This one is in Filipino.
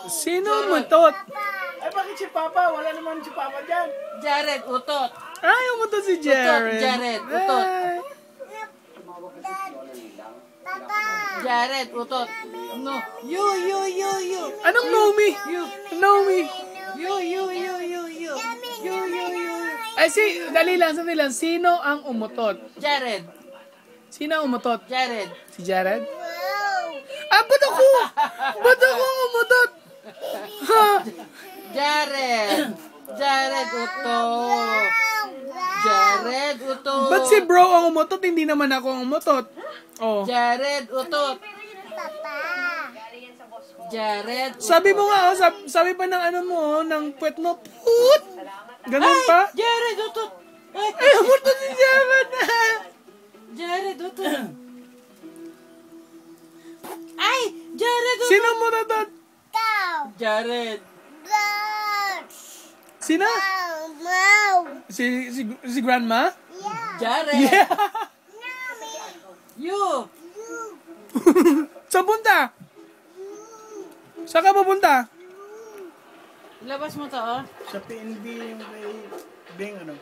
Sino umutot? Ay, bakit si Papa? Wala naman si Papa dyan. Jared, utot. Ay, umutot si Jared. Jared, utot. Ay. Jared, utot. No. You. Anong know me? Know me. You. Ay, dali lang. Sino ang umutot? Jared. Sino ang umutot? Jared. Si Jared? Ah, ba't ako? Ba't ako umutot? Ha? Jared, utot. Jared, utot. Ba't si bro ang umutot? Hindi naman ako ang umutot. Oh. Jared, utot. Jared, utot. Sabi mo nga, sabi pa ng ano mo, ng puwet mo, put! Ganun pa? Jared, utot. Ay, umutot si Jared! Jared, utot. Ay, Jared, utot. Sino mo natot? Jared. Sino? Si grandma? Jared. Yeah! You. Saan punta? Saan ka pupunta? Labas mo to, oh. Sa PNB yung kay Beng, ano?